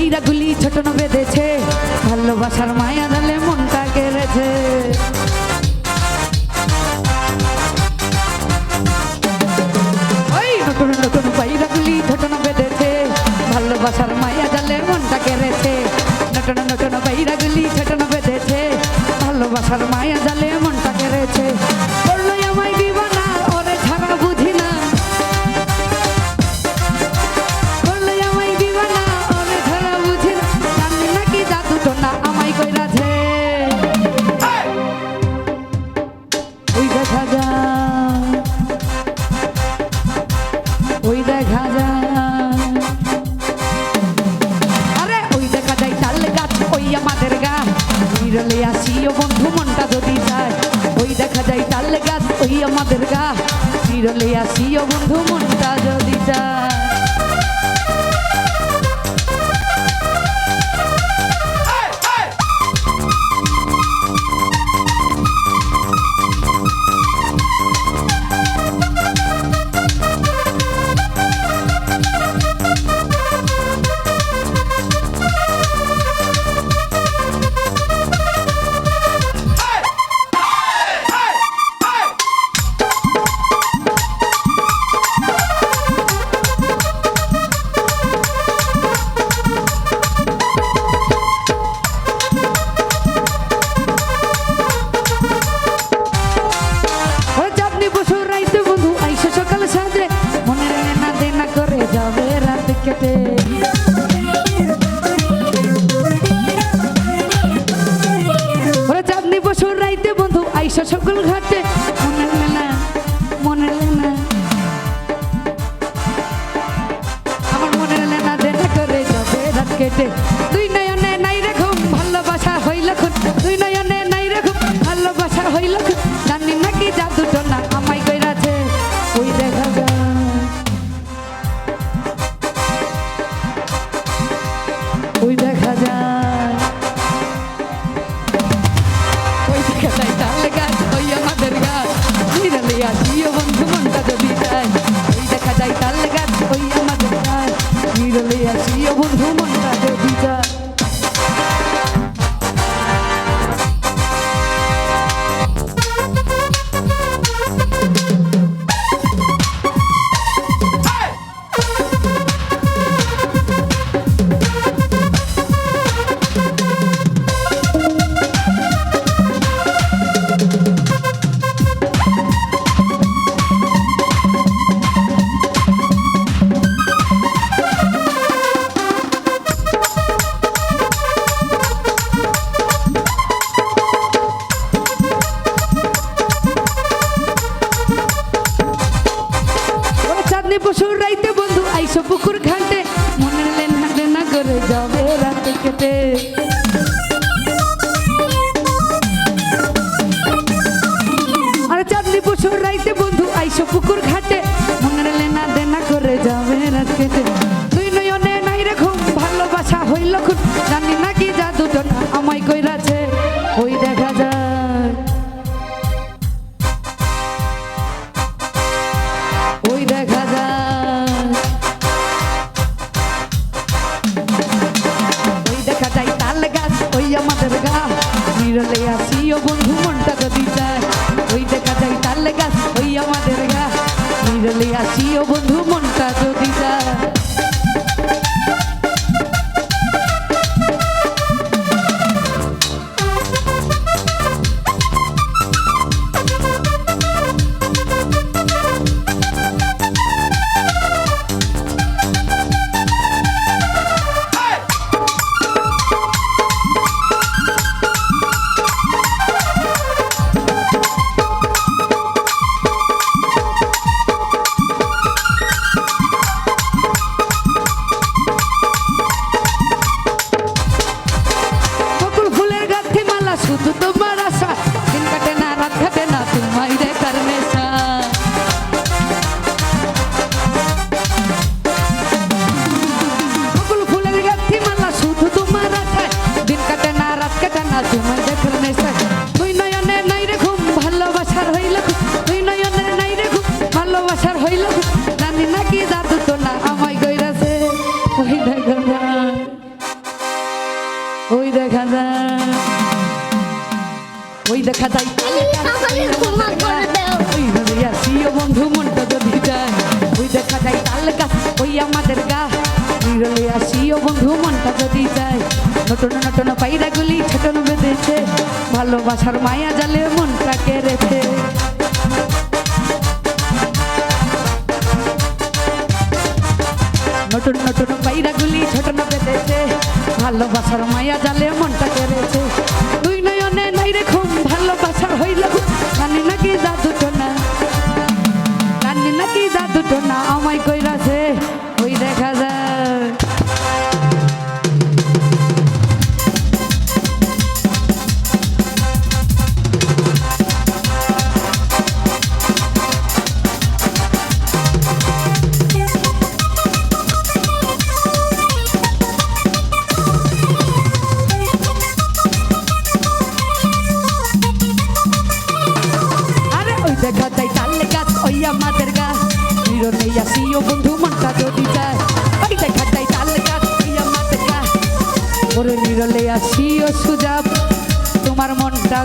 পাইরা গুলি ছোট ন বেঁধেছে, ভালোবাসার মায়া জালে মনটা কেড়েছে। ওই নতুন নতুন পাইরা গুলি ছোট ন বেঁধেছে, ভালোবাসার মায়া জালে মনটা কেড়েছে। নতুন নতুন পাইরা গুলি ছোট ন বেঁধেছে, ভালোবাসার মায়া জালে মনটা কেড়েছে। বললো আমায় দিবানা ওরে ছাড়া বুঝি না, বললো আমায় দিবানা ওরে ছাড়া বুঝি না, জানি নাকি জাদু টোনা আমায় কইরাছে। ওই দেখা যায়, ওই দেখা যায়, আরে ওই দেখা যায় তাল গাছ ওই আমাদের গা, বিরলে আসিও বন্ধু মনটা যদি যায়। ওই দেখা যায় তাল গাছ ওই আমাদের গা, বিরলে আসিও বন্ধু মনটা যদি যায়। সকল ঘাটে মনের লেনা, মনের লেনা, আমার মনের লেনা দেনা করে যাবে রাত কেটে। দুই নয়নে নাই রে ঘুম, ভালোবাসা হইল খুন, দুই নয়নে নাই রে ঘুম, ভালোবাসা হইল খুন, জানি নাকি জাদু টোনা আমায় কইরাছে। ওই দেখা যায়, ওই দেখা যায়, ওই দেখা যায় তাল গাছ ওই আমাদের গাছ, বিরলে আসিও বন্ধু মনটা যদি যায়। ওই দেখা যায় তাল গাছ ওই আমাদের গাছ, বিরলে আসিও বন্ধু মনটা যদি যায়। পশুর রাইতে বন্ধু আইসো পুকুর ঘাটে, মনের লেনা দেনা করে যাবে রাতে কেটে। আর চাঁদনি পশুর রাইতে বন্ধু আইসো পুকুর ঘাটে, মনের লেনা দেনা করে যাবে রাত কেটে। দুই নয়নে নাই রে ঘুম, ভালোবাসা হইল খুন, জানি নাকি জাদু টোনা আমায় কইরাছে। ওই দেখা যায়, ওই দেখা যায়, ওই দেখা যায় তাল গাছ ওই আমাদের গা, বিরলে আসিও বন্ধু মনটা যদি যায়। ওই দেখা যায় তাল গাছ ওই আমাদের গা, বিরলে আসিও বন্ধু মনটা যদি যায়। দেখা যায় ওই রোদে আসিও বন্ধু মনটা যদি যায় ওই দেখা যায় তাল গাছ ওই আমাদের গা ওই রোদে আসিও বন্ধু মনটা যদি যায় নতুন নতুন পায়রাগুলি ছোটন বেঁধেছে ভালোবাসার মায়া জালে মনটা কেড়েছে নতুন নতুন পায়রাগুলি ছোটন বেঁধেছে ভালোবাসার মায়া জালে মনটা কেড়েছে দুই নয়নে নাই রে ঘুম ভালোবাসার হইল জানি নাকি জাদুটো না জানি নাকি জাদুটো না আমায় কইরাছে ওই দেখা যায় দেখা যায় তাল গাছ ওই আমাদের গা নিরনে আসিও বন্ধু মনটা যদি যায় ওই দেখা যায় তাল গাছ ওই আমাদের গা ওরে নিরলে আসিও সুজাব তোমার মনটা